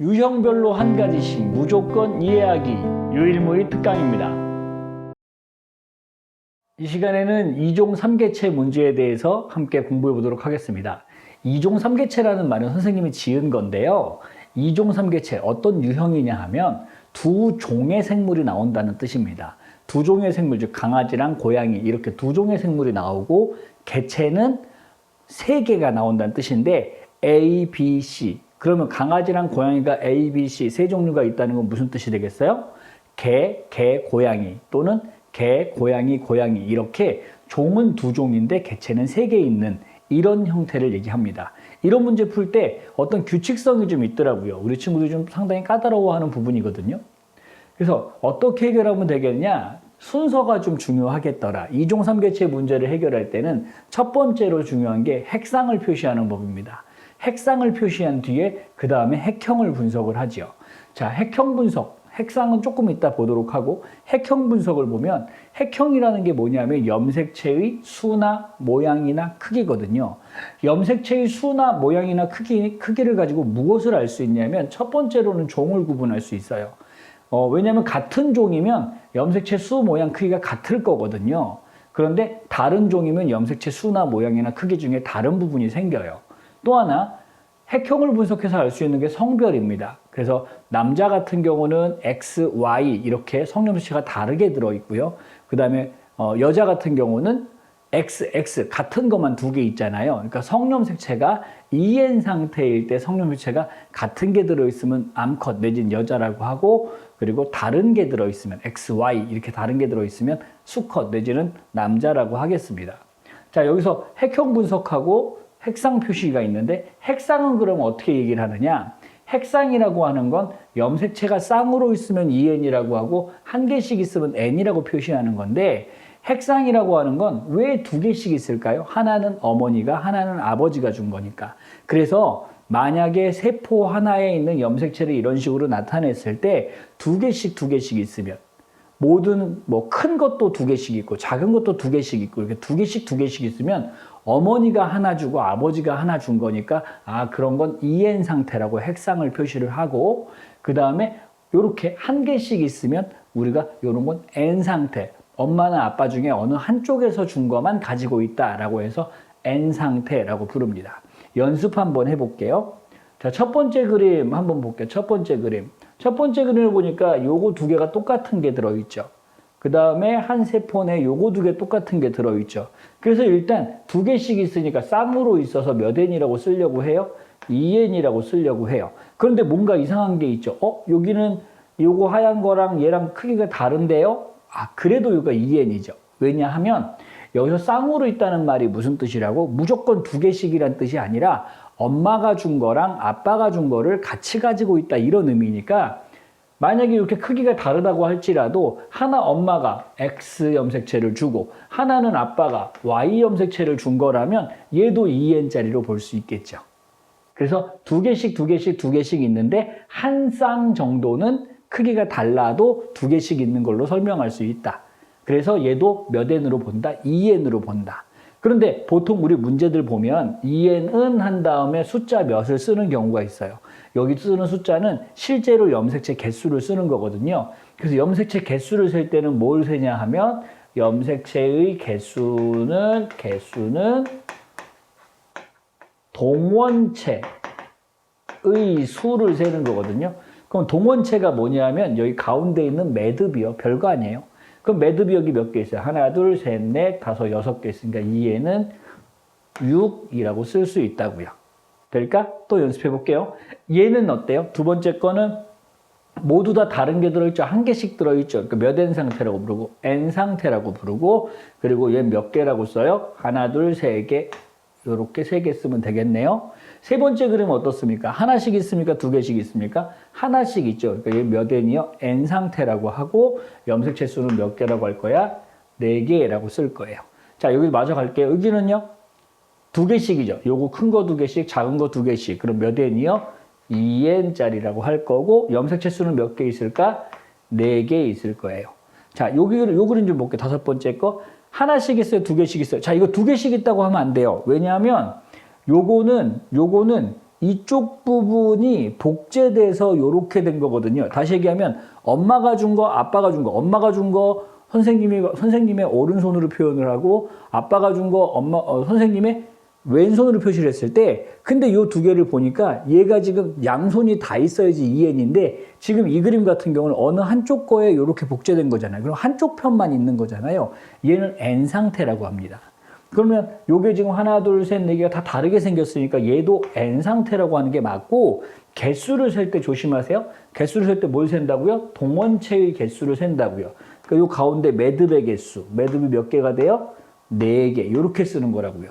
유형별로 한 가지씩 무조건 이해하기 유일무이 특강입니다. 이 시간에는 2종 3개체 문제에 대해서 함께 공부해 보도록 하겠습니다. 2종 3개체라는 말은 선생님이 지은 건데요. 2종 3개체 어떤 유형이냐 하면 두 종의 생물이 나온다는 뜻입니다. 두 종의 생물, 즉 강아지랑 고양이 이렇게 두 종의 생물이 나오고 개체는 3개가 나온다는 뜻인데 A, B, C. 그러면 강아지랑 고양이가 A, B, C 세 종류가 있다는 건 무슨 뜻이 되겠어요? 개, 고양이 또는 개, 고양이, 고양이 이렇게 종은 두 종인데 개체는 3개 있는 이런 형태를 얘기합니다. 이런 문제 풀 때 어떤 규칙성이 좀 있더라고요. 우리 친구들이 좀 상당히 까다로워하는 부분이거든요. 그래서 어떻게 해결하면 되겠냐? 순서가 좀 중요하겠더라. 2종 3개체 문제를 해결할 때는 첫 번째로 중요한 게 핵상을 표시하는 법입니다. 핵상을 표시한 뒤에 그 다음에 핵형을 분석을 하죠. 자, 핵형 분석. 핵상은 조금 이따 보도록 하고 핵형 분석을 보면 핵형이라는 게 뭐냐면 염색체의 수나 모양이나 크기거든요. 염색체의 수나 모양이나 크기를 가지고 무엇을 알 수 있냐면 첫 번째로는 종을 구분할 수 있어요. 왜냐하면 같은 종이면 염색체 수, 모양, 크기가 같을 거거든요. 그런데 다른 종이면 염색체 수나 모양이나 크기 중에 다른 부분이 생겨요. 또 하나 핵형을 분석해서 알 수 있는 게 성별입니다. 그래서 남자 같은 경우는 X, Y 이렇게 성염색체가 다르게 들어있고요. 그 다음에 여자 같은 경우는 X, X 같은 것만 2개 있잖아요. 그러니까 성염색체가 EN 상태일 때 성염색체가 같은 게 들어있으면 암컷 내지는 여자라고 하고 그리고 다른 게 들어있으면 X, Y 이렇게 다른 게 들어있으면 수컷 내지는 남자라고 하겠습니다. 자, 여기서 핵형 분석하고 핵상 표시가 있는데 핵상은 그럼 어떻게 얘기를 하느냐? 핵상이라고 하는 건 염색체가 쌍으로 있으면 EN이라고 하고 한 개씩 있으면 N이라고 표시하는 건데 핵상이라고 하는 건 왜 2개씩 있을까요? 하나는 어머니가 하나는 아버지가 준 거니까. 그래서 만약에 세포 하나에 있는 염색체를 이런 식으로 나타냈을 때 2개씩 있으면 모든 큰 것도 2개씩 있고 작은 것도 2개씩 있고 이렇게 2개씩 있으면 어머니가 하나 주고 아버지가 하나 준 거니까 그런 건 EN 상태라고 핵상을 표시를 하고 그 다음에 이렇게 한 개씩 있으면 우리가 이런 건 N 상태 엄마나 아빠 중에 어느 한쪽에서 준 것만 가지고 있다라고 해서 N 상태라고 부릅니다. 연습 한번 해볼게요. 자, 첫 번째 그림 한번 볼게요. 첫 번째 그림을 보니까 요거 2개가 똑같은 게 들어있죠. 그 다음에 한 세포에 요거 2개 똑같은 게 들어있죠. 그래서 일단 2개씩 있으니까 쌍으로 있어서 몇 N이라고 쓰려고 해요? 2N이라고 쓰려고 해요. 그런데 뭔가 이상한 게 있죠. 여기는 요거 하얀 거랑 얘랑 크기가 다른데요? 그래도 이거 2N이죠. 왜냐하면 여기서 쌍으로 있다는 말이 무슨 뜻이라고? 무조건 2개씩이란 뜻이 아니라 엄마가 준 거랑 아빠가 준 거를 같이 가지고 있다 이런 의미니까 만약에 이렇게 크기가 다르다고 할지라도 하나 엄마가 X 염색체를 주고 하나는 아빠가 Y 염색체를 준 거라면 얘도 2N짜리로 볼 수 있겠죠. 그래서 2개씩 있는데 한 쌍 정도는 크기가 달라도 2개씩 있는 걸로 설명할 수 있다. 그래서 얘도 몇 N으로 본다? 2N으로 본다. 그런데 보통 우리 문제들 보면 2N은 한 다음에 숫자 몇을 쓰는 경우가 있어요. 여기 쓰는 숫자는 실제로 염색체 개수를 쓰는 거거든요. 그래서 염색체 개수를 셀 때는 뭘 세냐 하면 염색체의 개수는 동원체의 수를 세는 거거든요. 그럼 동원체가 뭐냐면 여기 가운데 있는 매듭이요. 별거 아니에요. 그럼 매듭이 여기 몇 개 있어요? 하나, 둘, 셋, 넷, 다섯, 6개 있으니까 2에는 6이라고 쓸 수 있다고요. 될까? 또 연습해 볼게요. 얘는 어때요? 두 번째 거는 모두 다 다른 게 들어있죠. 한 개씩 들어있죠. 그러니까 몇 N 상태라고 부르고 N 상태라고 부르고 그리고 얘 몇 개라고 써요? 하나, 둘, 세 개. 이렇게 3개 쓰면 되겠네요. 세 번째 그림은 어떻습니까? 하나씩 있습니까? 2개씩 있습니까? 하나씩 있죠. 그러니까 얘 몇 N이요? N 상태라고 하고 염색체 수는 몇 개라고 할 거야? 4개라고 쓸 거예요. 자, 여기 마저 갈게요. 여기는요? 2개씩이죠. 요거 큰 거 2개씩, 작은 거 2개씩. 그럼 몇 N이요? 2N짜리라고 할 거고 염색체 수는 몇 개 있을까? 4개 있을 거예요. 자, 요 그림 좀 볼게요. 5번째 거. 하나씩 있어요? 2개씩 있어요? 자, 이거 2개씩 있다고 하면 안 돼요. 왜냐하면 요거는 이쪽 부분이 복제돼서 이렇게 된 거거든요. 다시 얘기하면 엄마가 준 거, 아빠가 준 거, 엄마가 준 거 선생님의 오른손으로 표현을 하고 아빠가 준 거 선생님의 왼손으로 표시를 했을 때 근데 이 두 개를 보니까 얘가 지금 양손이 다 있어야지 EN인데 지금 이 그림 같은 경우는 어느 한쪽 거에 이렇게 복제된 거잖아요. 그럼 한쪽 편만 있는 거잖아요. 얘는 N 상태라고 합니다. 그러면 요게 지금 하나, 둘, 셋, 네 개가 다 다르게 생겼으니까 얘도 N 상태라고 하는 게 맞고 개수를 셀 때 조심하세요. 개수를 셀 때 뭘 센다고요? 동원체의 개수를 센다고요. 그러니까 요 가운데 매듭의 개수, 매듭이 몇 개가 돼요? 4개. 이렇게 쓰는 거라고요.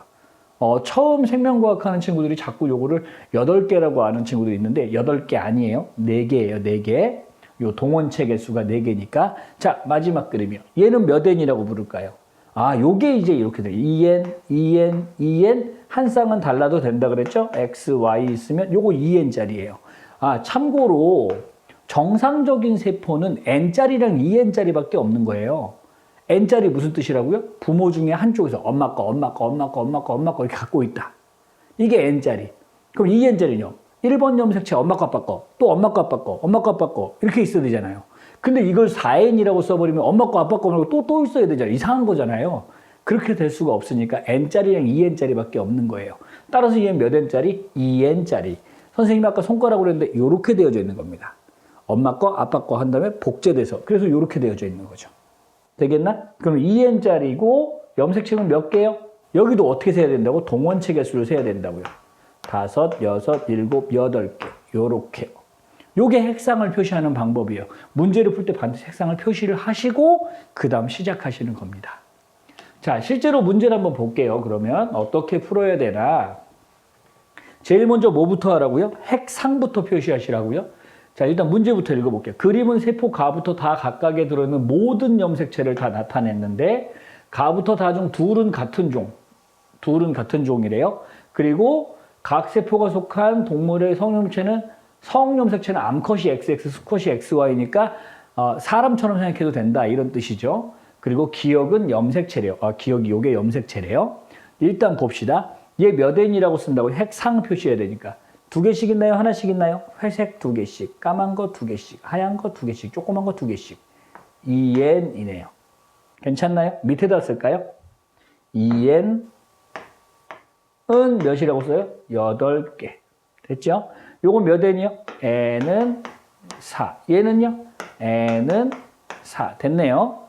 처음 생명과학 하는 친구들이 자꾸 요거를 8개라고 아는 친구들이 있는데 8개 아니에요. 4개예요. 4개. 요 동원체 개수가 4개니까. 자, 마지막 그림이요. 얘는 몇 N이라고 부를까요? 아, 요게 이제 이렇게 돼요. EN, EN, EN. 한 쌍은 달라도 된다 그랬죠? X, Y 있으면 요거 EN짜리예요. 아, 참고로 정상적인 세포는 N짜리랑 EN짜리밖에 없는 거예요. N짜리 무슨 뜻이라고요? 부모 중에 한쪽에서 엄마 거, 엄마 거, 엄마 거, 엄마 거, 엄마 거 이렇게 갖고 있다. 이게 N짜리. 그럼 EN짜리는요? 1번 염색체 엄마 거, 아빠 거, 또 엄마 거, 아빠 거, 엄마 거, 아빠 거 이렇게 있어야 되잖아요. 근데 이걸 4N이라고 써버리면 엄마 거, 아빠 거 말고 또 있어야 되잖아요. 이상한 거잖아요. 그렇게 될 수가 없으니까 N짜리랑 EN짜리밖에 없는 거예요. 따라서 얘는 몇 N짜리? EN짜리. 선생님이 아까 손가락으로 했는데 이렇게 되어져 있는 겁니다. 엄마 거, 아빠 거 한 다음에 복제돼서 그래서 이렇게 되어져 있는 거죠. 되겠나? 그럼 EN짜리고 염색체는 몇 개요? 여기도 어떻게 세야 된다고? 동원체 개수를 세야 된다고요. 5, 6, 7, 8개 요렇게요. 요게 핵상을 표시하는 방법이에요. 문제를 풀 때 반드시 핵상을 표시를 하시고 그 다음 시작하시는 겁니다. 자, 실제로 문제를 한번 볼게요. 그러면 어떻게 풀어야 되나? 제일 먼저 뭐부터 하라고요? 핵상부터 표시하시라고요. 자, 일단 문제부터 읽어볼게요. 그림은 세포 가부터 다 각각에 들어있는 모든 염색체를 다 나타냈는데 가부터 다 중 둘은 같은 종이래요. 그리고 각 세포가 속한 동물의 성염색체는 암컷이 XX, 수컷이 XY니까 사람처럼 생각해도 된다 이런 뜻이죠. 그리고 기억은 염색체래요. 기억이 요게 염색체래요. 일단 봅시다. 얘 몇 N이라고 쓴다고 핵상 표시해야 되니까. 2개씩 있나요? 하나씩 있나요? 회색 2개씩, 까만 거 2개씩, 하얀 거 2개씩, 조그만 거 2개씩. EN이네요. 괜찮나요? 밑에다 쓸까요? EN은 몇이라고 써요? 8개. 됐죠? 요건 몇 N이요? N은 4. 얘는요? N은 4. 됐네요.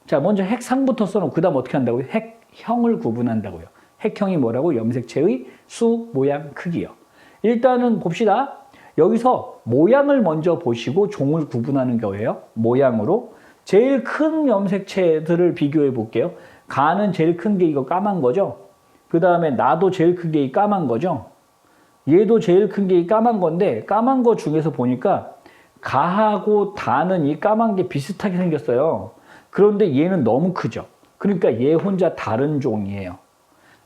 자, 먼저 핵상부터 써놓고 그 다음 어떻게 한다고요? 핵형을 구분한다고요. 핵형이 뭐라고? 염색체의 수, 모양, 크기요. 일단은 봅시다. 여기서 모양을 먼저 보시고 종을 구분하는 거예요. 모양으로. 제일 큰 염색체들을 비교해 볼게요. 가는 제일 큰 게 이거 까만 거죠. 그 다음에 나도 제일 큰 게 이 까만 거죠. 얘도 제일 큰 게 이 까만 건데 까만 거 중에서 보니까 가하고 다는 이 까만 게 비슷하게 생겼어요. 그런데 얘는 너무 크죠. 그러니까 얘 혼자 다른 종이에요.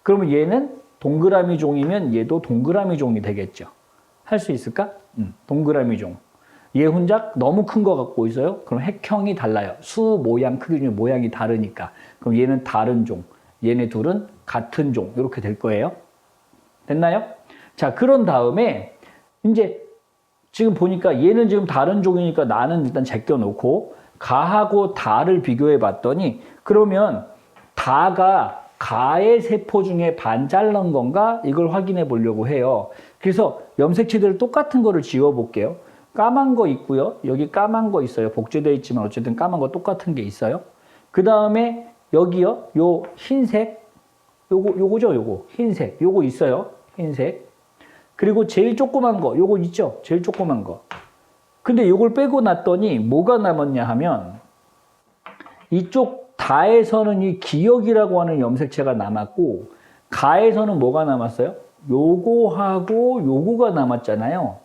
그러면 얘는 동그라미 종이면 얘도 동그라미 종이 되겠죠. 할 수 있을까? 동그라미 종. 얘 혼자 너무 큰 거 갖고 있어요. 그럼 핵형이 달라요. 수, 모양, 크기 중에 모양이 다르니까. 그럼 얘는 다른 종. 얘네 둘은 같은 종. 이렇게 될 거예요. 됐나요? 자, 그런 다음에 이제 지금 보니까 얘는 지금 다른 종이니까 나는 일단 제껴놓고 가하고 다를 비교해 봤더니 그러면 다가 가의 세포 중에 반 자른 건가? 이걸 확인해 보려고 해요. 그래서 염색체들 똑같은 거를 지워 볼게요. 까만 거 있고요. 여기 까만 거 있어요. 복제되어 있지만 어쨌든 까만 거 똑같은 게 있어요. 그 다음에 여기요. 요 흰색. 요거죠. 요거. 흰색. 요거 있어요. 흰색. 그리고 제일 조그만 거. 요거 있죠. 제일 조그만 거. 근데 요걸 빼고 났더니 뭐가 남았냐 하면 이쪽 다에서는 이 기억이라고 하는 염색체가 남았고 가에서는 뭐가 남았어요? 요거하고 요거가 남았잖아요.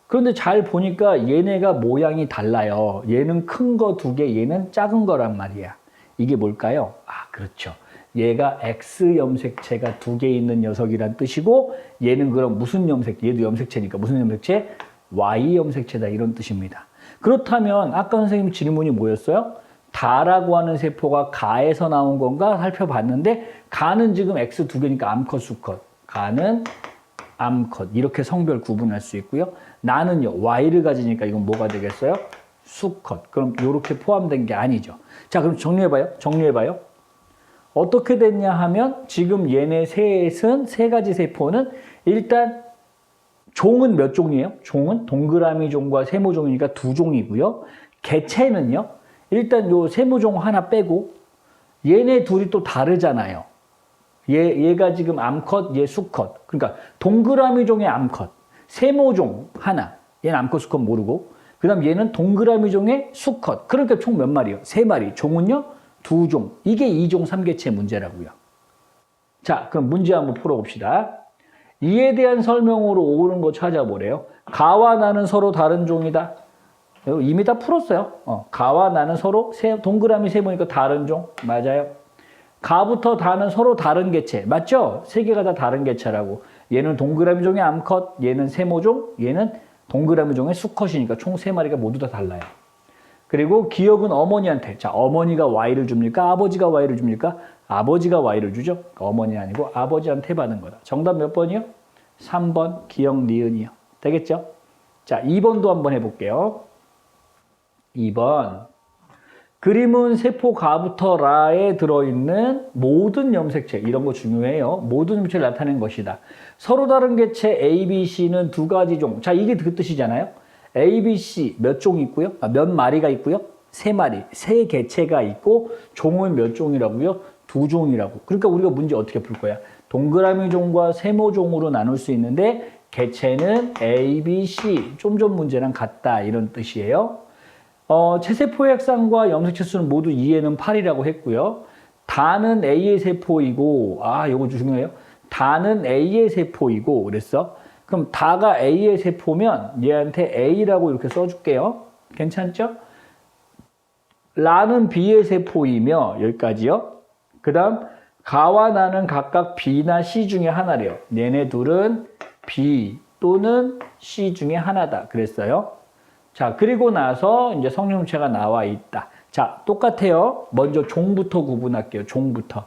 그런데 잘 보니까 얘네가 모양이 달라요. 얘는 큰 거 2개, 얘는 작은 거란 말이야. 이게 뭘까요? 그렇죠. 얘가 X 염색체가 2개 있는 녀석이란 뜻이고 얘는 그럼 무슨 얘도 염색체니까 무슨 염색체? Y 염색체다 이런 뜻입니다. 그렇다면 아까 선생님 질문이 뭐였어요? 다라고 하는 세포가 가에서 나온 건가 살펴봤는데 가는 지금 X 2개니까 암컷, 수컷. 가는 암컷. 이렇게 성별 구분할 수 있고요. 나는요. Y를 가지니까 이건 뭐가 되겠어요? 수컷. 그럼 이렇게 포함된 게 아니죠. 자, 그럼 정리해봐요. 어떻게 됐냐 하면 지금 얘네 셋은 세 가지 세포는 일단 종은 몇 종이에요? 종은 동그라미 종과 세모종이니까 두 종이고요. 개체는요. 일단 요 세모종 하나 빼고 얘네 둘이 또 다르잖아요. 얘가 지금 암컷, 얘 수컷. 그러니까 동그라미 종의 암컷, 세모종 하나. 얘는 암컷, 수컷 모르고. 그 다음 얘는 동그라미 종의 수컷. 그러니까 총 몇 마리요? 세 마리. 종은요? 두 종. 이게 2종 3개체 문제라고요. 자, 그럼 문제 한번 풀어봅시다. 이에 대한 설명으로 옳은 거 찾아보래요. 가와 나는 서로 다른 종이다. 이미 다 풀었어요. 가와 나는 서로 동그라미 세모니까 다른 종. 맞아요. 가부터 다는 서로 다른 개체. 맞죠? 세 개가 다 다른 개체라고. 얘는 동그라미 종의 암컷, 얘는 세모종, 얘는 동그라미 종의 수컷이니까 총 세 마리가 모두 다 달라요. 그리고 기억은 어머니한테. 자, 어머니가 Y를 줍니까? 아버지가 Y를 줍니까? 아버지가 Y를 주죠. 어머니 아니고 아버지한테 받은 거다. 정답 몇 번이요? 3번 기억 니은이요. 되겠죠? 자, 2번도 한번 해볼게요. 2번. 그림은 세포 가부터 라에 들어있는 모든 염색체. 이런 거 중요해요. 모든 염색체를 나타낸 것이다. 서로 다른 개체 A, B, C는 두 가지 종. 자, 이게 그 뜻이잖아요. A, B, C 몇 종 있고요? 몇 마리가 있고요? 세 마리. 세 개체가 있고 종은 몇 종이라고요? 두 종이라고. 그러니까 우리가 문제 어떻게 풀 거야? 동그라미 종과 세모종으로 나눌 수 있는데 개체는 A, B, C. 좀 전 문제랑 같다. 이런 뜻이에요. 체세포의 핵상과 염색체 수는 모두 2에는 8이라고 했고요. 다는 A의 세포이고, 요거 중요해요. 다는 A의 세포이고, 그랬어. 그럼 다가 A의 세포면 얘한테 A라고 이렇게 써줄게요. 괜찮죠? 라는 B의 세포이며, 여기까지요. 그 다음, 가와 나는 각각 B나 C 중에 하나래요. 얘네 둘은 B 또는 C 중에 하나다. 그랬어요. 자, 그리고 나서 이제 성형체가 나와 있다. 자, 똑같아요. 먼저 종부터 구분할게요. 종부터.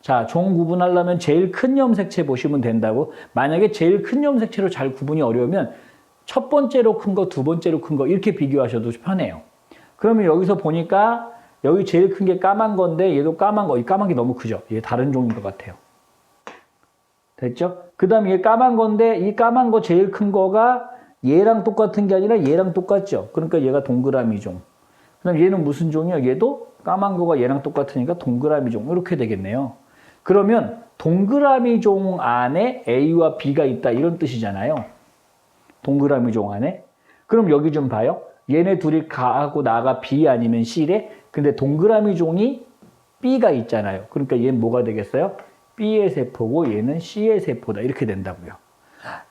자, 종 구분하려면 제일 큰 염색체 보시면 된다고. 만약에 제일 큰 염색체로 잘 구분이 어려우면 첫 번째로 큰 거, 두 번째로 큰 거 이렇게 비교하셔도 편해요. 그러면 여기서 보니까 여기 제일 큰 게 까만 건데 얘도 까만 거. 이 까만 게 너무 크죠? 얘 다른 종인 것 같아요. 됐죠? 그 다음에 얘 까만 건데 이 까만 거 제일 큰 거가 얘랑 똑같은 게 아니라 얘랑 똑같죠. 그러니까 얘가 동그라미 종. 그다음 얘는 무슨 종이야? 얘도 까만 거가 얘랑 똑같으니까 동그라미 종. 이렇게 되겠네요. 그러면 동그라미 종 안에 A와 B가 있다. 이런 뜻이잖아요. 동그라미 종 안에. 그럼 여기 좀 봐요. 얘네 둘이 가하고 나가 B 아니면 C래. 근데 동그라미 종이 B가 있잖아요. 그러니까 얘는 뭐가 되겠어요? B의 세포고 얘는 C의 세포다. 이렇게 된다고요.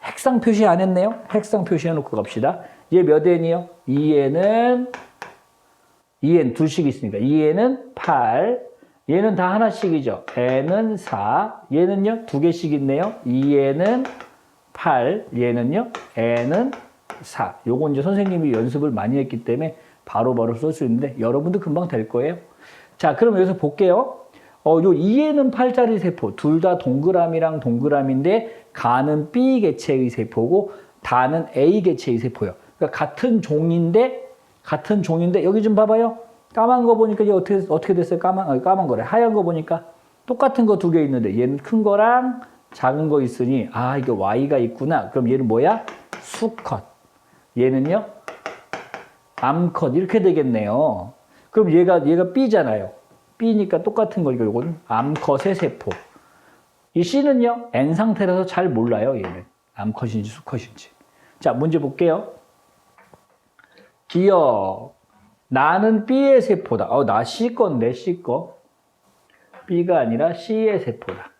핵상 표시 안 했네요. 핵상 표시해놓고 갑시다. 얘 몇 N이요? 2N은 2N 둘씩 있으니까 2N은 8. 얘는 다 하나씩이죠. N은 4. 얘는요? 두 개씩 있네요. 2N은 8. 얘는요? N은 4. 요건 이제 선생님이 연습을 많이 했기 때문에 바로바로 쓸 수 있는데 여러분도 금방 될 거예요. 자, 그럼 여기서 볼게요. 요 2에는 8짜리 세포, 둘 다 동그라미랑 동그라미인데 가는 B 개체의 세포고 다는 A 개체의 세포예요. 그러니까 같은 종인데 여기 좀 봐봐요. 까만 거 보니까 이게 어떻게 됐어요? 까만 거래. 하얀 거 보니까 똑같은 거 두 개 있는데 얘는 큰 거랑 작은 거 있으니 이게 Y가 있구나. 그럼 얘는 뭐야? 수컷. 얘는요? 암컷. 이렇게 되겠네요. 그럼 얘가 B잖아요. B니까 똑같은 거니까 이건 암컷의 세포. 이 C는요, N 상태라서 잘 몰라요, 얘는. 암컷인지 수컷인지. 자, 문제 볼게요. 기억. 나는 B의 세포다. 나 C 건데, C 거. B가 아니라 C의 세포다.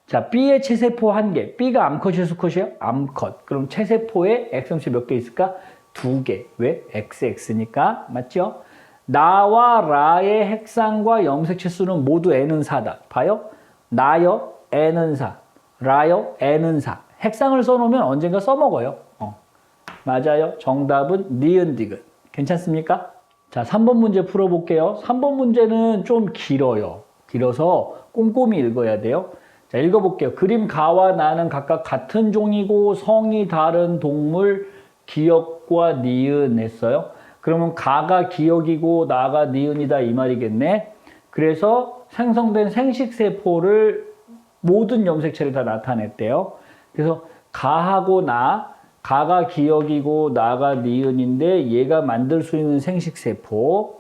자, B의 체세포 1개. B가 암컷이에요, 수컷이에요? 암컷. 그럼 체세포에 X형체 몇 개 있을까? 2개. 왜? XX니까. 맞죠? 나와 라의 핵상과 염색체 수는 모두 N은 4다. 봐요? 나요? N은 4. 라요? N은 4. 핵상을 써놓으면 언젠가 써먹어요. 맞아요. 정답은 니은 디귿. 괜찮습니까? 자, 3번 문제 풀어볼게요. 3번 문제는 좀 길어요. 길어서 꼼꼼히 읽어야 돼요. 자, 읽어볼게요. 그림 가와 나는 각각 같은 종이고 성이 다른 동물 기역과 니은 했어요. 그러면 가가 기역이고 나가 니은이다 이 말이겠네. 그래서 생성된 생식세포를 모든 염색체를 다 나타냈대요. 그래서 가하고 나, 가가 기역이고 나가 니은인데 얘가 만들 수 있는 생식세포,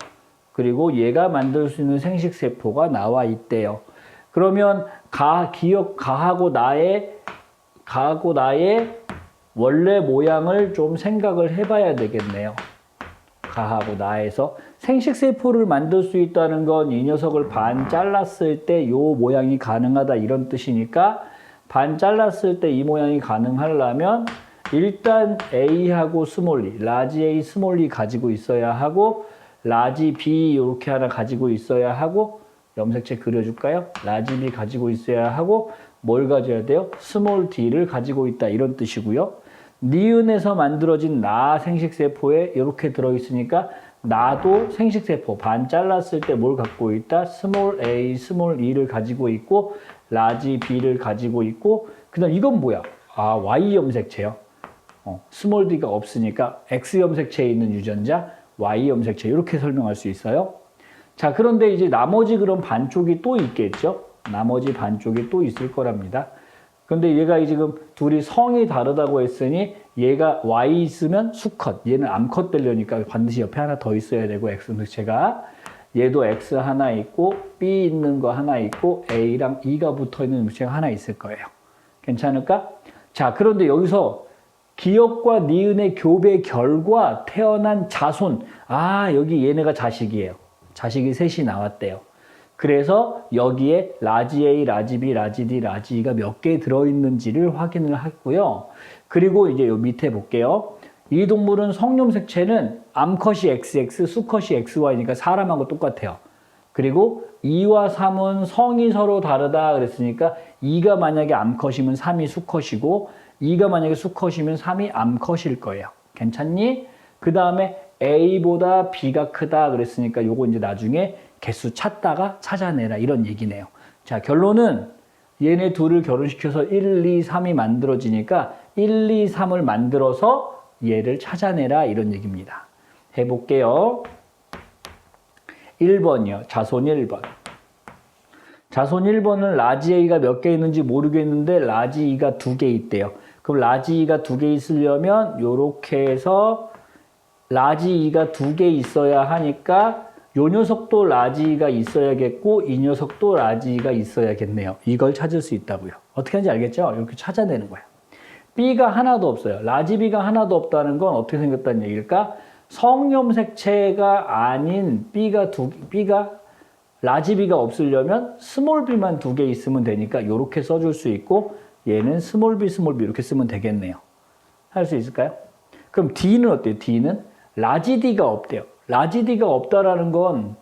그리고 얘가 만들 수 있는 생식세포가 나와 있대요. 그러면 가하고 나의 원래 모양을 좀 생각을 해봐야 되겠네요. 가하고 나에서 생식세포를 만들 수 있다는 건 이 녀석을 반 잘랐을 때 이 모양이 가능하다 이런 뜻이니까 반 잘랐을 때 이 모양이 가능하려면 일단 A하고 스몰 e, 라지 A, 스몰 e 가지고 있어야 하고 라지 B 이렇게 하나 가지고 있어야 하고 염색체 그려줄까요? 라지 B 가지고 있어야 하고 뭘 가져야 돼요? 스몰 d를 가지고 있다 이런 뜻이고요. 니은에서 만들어진 나 생식세포에 이렇게 들어있으니까 나도 생식세포 반 잘랐을 때 뭘 갖고 있다? 스몰 a, 스몰 e를 가지고 있고 라지 b를 가지고 있고 그 다음 이건 뭐야? 아 y 염색체요. 스몰 d가 없으니까 x 염색체에 있는 유전자 y 염색체 이렇게 설명할 수 있어요. 자 그런데 이제 나머지 그런 반쪽이 또 있겠죠? 나머지 반쪽이 또 있을 거랍니다. 근데 얘가 지금 둘이 성이 다르다고 했으니 얘가 Y 있으면 수컷, 얘는 암컷 되려니까 반드시 옆에 하나 더 있어야 되고 X 염색체가 얘도 X 하나 있고 B 있는 거 하나 있고 A랑 E가 붙어 있는 염색체가 하나 있을 거예요. 괜찮을까? 자, 그런데 여기서 기역과 니은의 교배 결과 태어난 자손. 아, 여기 얘네가 자식이에요. 자식이 셋이 나왔대요. 그래서 여기에 라지 A, 라지 B, 라지 D, 라지 E가 몇 개 들어있는지를 확인을 했고요. 그리고 이제 요 밑에 볼게요. 이 동물은 성염색체는 암컷이 XX, 수컷이 XY니까 사람하고 똑같아요. 그리고 2와 3은 성이 서로 다르다 그랬으니까 2가 만약에 암컷이면 3이 수컷이고 2가 만약에 수컷이면 3이 암컷일 거예요. 괜찮니? 그 다음에 A보다 B가 크다 그랬으니까 요거 이제 나중에 개수 찾다가 찾아내라 이런 얘기네요. 자, 결론은 얘네 둘을 결혼시켜서 1, 2, 3이 만들어지니까 1, 2, 3을 만들어서 얘를 찾아내라 이런 얘기입니다. 해볼게요. 1번이요. 자손 1번. 자손 1번은 라지 A가 몇 개 있는지 모르겠는데 라지 E가 2개 있대요. 그럼 라지 E가 2개 있으려면 요렇게 해서 라지 E가 2개 있어야 하니까 요 녀석도 라지 E가 있어야겠고 이 녀석도 라지 E가 있어야겠네요. 이걸 찾을 수 있다고요. 어떻게 하는지 알겠죠? 이렇게 찾아내는 거예요. B가 하나도 없어요. 라지 B가 하나도 없다는 건 어떻게 생겼다는 얘기일까? 성염색체가 아닌 B가 라지 B가 없으려면 스몰 b만 2개 있으면 되니까 이렇게 써줄 수 있고 얘는 스몰 b 이렇게 쓰면 되겠네요. 할 수 있을까요? 그럼 D는 어때요? D는 라지 D가 없대요. 라지 D가 없다라는 건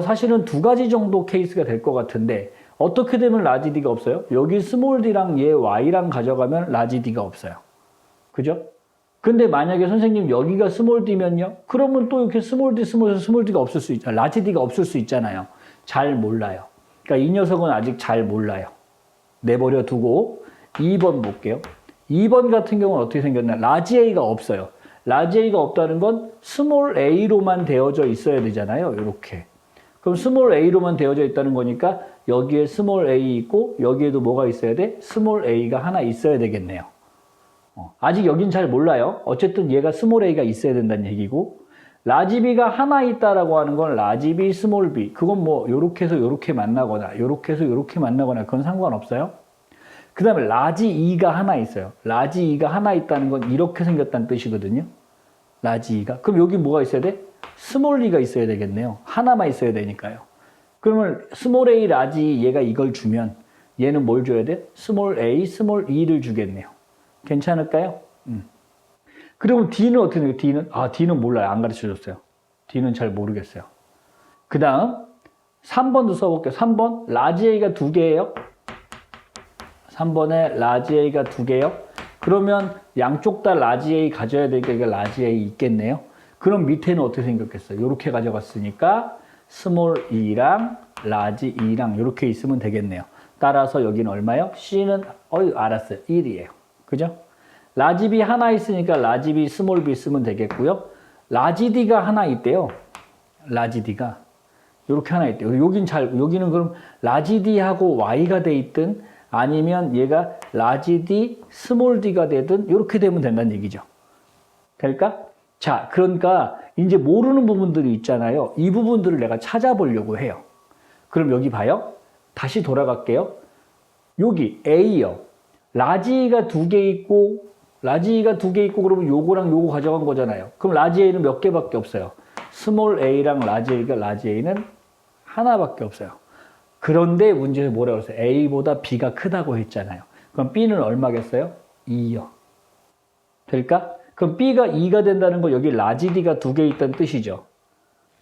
사실은 2가지 정도 케이스가 될 것 같은데 어떻게 되면 라지 D가 없어요? 여기 스몰 d랑 얘 Y랑 가져가면 라지 D가 없어요. 그죠? 근데 만약에 선생님 여기가 스몰 d면요? 그러면 또 이렇게 스몰 D가 없을 수 있잖아요. 라지 D가 없을 수 있잖아요. 잘 몰라요. 그러니까 이 녀석은 아직 잘 몰라요. 내버려 두고 2번 볼게요. 2번 같은 경우는 어떻게 생겼나? 라지 A가 없어요. 라지 A가 없다는 건 스몰 a로만 되어져 있어야 되잖아요. 이렇게. 그럼 스몰 a로만 되어져 있다는 거니까 여기에 스몰 a 있고 여기에도 뭐가 있어야 돼? 스몰 a가 하나 있어야 되겠네요. 아직 여긴 잘 몰라요. 어쨌든 얘가 스몰 a가 있어야 된다는 얘기고 라지 b가 하나 있다라고 하는 건 라지 b, 스몰 b 그건 뭐 요렇게 해서 요렇게 만나거나 요렇게 해서 요렇게 만나거나 그건 상관없어요. 그 다음에 라지 E가 하나 있어요. 라지 E가 하나 있다는 건 이렇게 생겼다는 뜻이거든요. 라지 E가. 그럼 여기 뭐가 있어야 돼? 스몰 E가 있어야 되겠네요. 하나만 있어야 되니까요. 그러면 스몰 A, 라지 E 얘가 이걸 주면 얘는 뭘 줘야 돼? 스몰 A, 스몰 E를 주겠네요. 괜찮을까요? 그러면 D는 어떻게 돼요? D는 몰라요. 안 가르쳐줬어요. D는 잘 모르겠어요. 그 다음 3번도 써볼게요. 3번 라지 A가 2개예요. 3번에 라지 A가 2개요. 그러면 양쪽 다 라지 A 가져야 되니까 이게 라지 A 있겠네요. 그럼 밑에는 어떻게 생겼겠어요? 이렇게 가져갔으니까 스몰 e랑 라지 e랑 이렇게 있으면 되겠네요. 따라서 여기는 얼마요? C는 알았어요. 1이에요. 그죠? 라지 B 하나 있으니까 라지 B 스몰 b 쓰면 되겠고요. 라지 D가 하나 있대요. 라지 D가 이렇게 하나 있대요. 여기는 그럼 라지 D하고 Y가 돼 있든 아니면 얘가 라지 D 스몰 D가 되든 이렇게 되면 된다는 얘기죠. 될까? 자, 그러니까 이제 모르는 부분들이 있잖아요. 이 부분들을 내가 찾아보려고 해요. 그럼 여기 봐요. 다시 돌아갈게요. 여기 A요. 라지가 두 개 있고 그러면 요거랑 요거 가져간 거잖아요. 그럼 라지 A는 몇 개밖에 없어요. 스몰 a랑 라지 A는 하나밖에 없어요. 그런데 문제에서 뭐라고 했어요? A보다 B가 크다고 했잖아요. 그럼 B는 얼마겠어요? 2요. 될까? 그럼 B가 2가 된다는 거 여기 라지 D가 두 개 있다는 뜻이죠.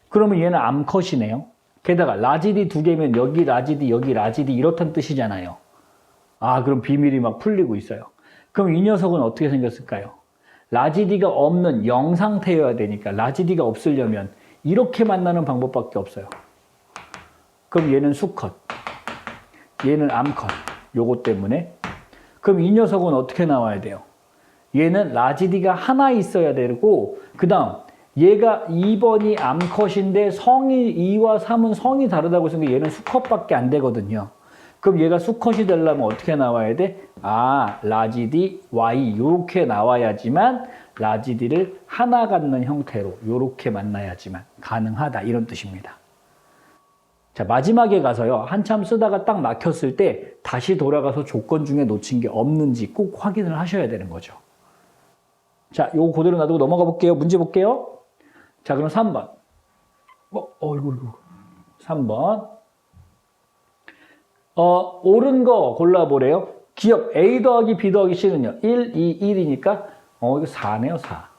그러면 얘는 암컷이네요. 게다가 라지 D 두 개면 여기 라지 D 이렇다는 뜻이잖아요. 아, 그럼 비밀이 막 풀리고 있어요. 그럼 이 녀석은 어떻게 생겼을까요? 라지 D가 없는 0 상태여야 되니까 라지 D가 없으려면 이렇게 만나는 방법밖에 없어요. 그럼 얘는 수컷, 얘는 암컷, 요거 때문에. 그럼 이 녀석은 어떻게 나와야 돼요? 얘는 라지 D가 하나 있어야 되고 그 다음 얘가 2번이 암컷인데 2와 3은 성이 다르다고 했으니까 얘는 수컷밖에 안 되거든요. 그럼 얘가 수컷이 되려면 어떻게 나와야 돼? 아, 라지 D, Y 이렇게 나와야지만 라지 D를 하나 갖는 형태로 이렇게 만나야지만 가능하다 이런 뜻입니다. 자, 마지막에 가서요. 한참 쓰다가 딱 막혔을 때 다시 돌아가서 조건 중에 놓친 게 없는지 꼭 확인을 하셔야 되는 거죠. 자, 요거 그대로 놔두고 넘어가 볼게요. 문제 볼게요. 자, 그럼 3번. 어이구. 3번. 옳은 거 골라보래요. 기억 A 더하기 B 더하기 C는요. 1, 2, 1이니까 이거 4네요. 4.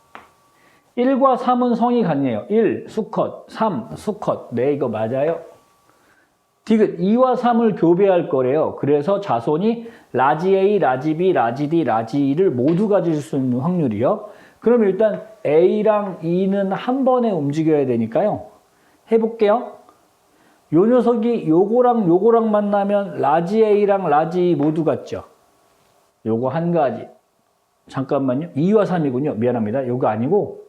1과 3은 성이 같네요. 1, 수컷, 3, 수컷. 네, 이거 맞아요. 디귿 2와 3을 교배할 거래요. 그래서 자손이 라지 A, 라지 B, 라지 D, 라지 E를 모두 가질 수 있는 확률이요. 그럼 일단 A랑 E는 한 번에 움직여야 되니까요. 해볼게요. 요 녀석이 요거랑 만나면 라지 A랑 라지 E 모두 같죠. 요거 한 가지. 잠깐만요. 2와 3이군요. 미안합니다. 요거 아니고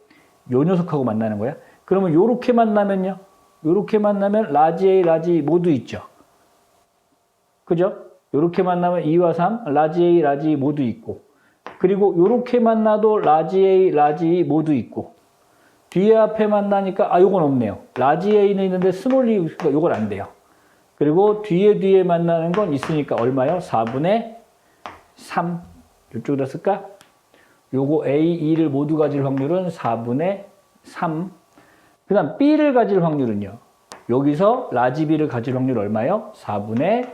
요 녀석하고 만나는 거야. 그러면 요렇게 만나면요. 요렇게 만나면 라지 A, 라지 E 모두 있죠. 그죠? 요렇게 만나면 2와 3, 라지 A, 라지 E 모두 있고 그리고 요렇게 만나도 라지 A, 라지 E 모두 있고 뒤에 앞에 만나니까 요건 없네요. 라지 A는 있는데 스몰 E, 요건 안 돼요. 그리고 뒤에 만나는 건 있으니까 얼마요? 4분의 3. 이쪽으로 쓸까? 요거 A, E를 모두 가질 확률은 4분의 3. 그 다음 B를 가질 확률은요. 여기서 라지 B를 가질 확률 얼마요? 4분의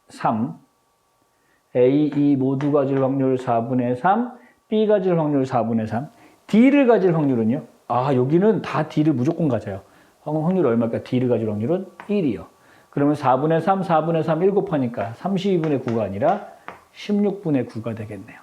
3. A, E 모두 가질 확률 4분의 3. B 가질 확률 4분의 3. D를 가질 확률은요. 여기는 다 D를 무조건 가져요. 확률 얼마일까? D를 가질 확률은 1이요. 그러면 4분의 3, 4분의 3 1 곱하니까 32분의 9가 아니라 16분의 9가 되겠네요.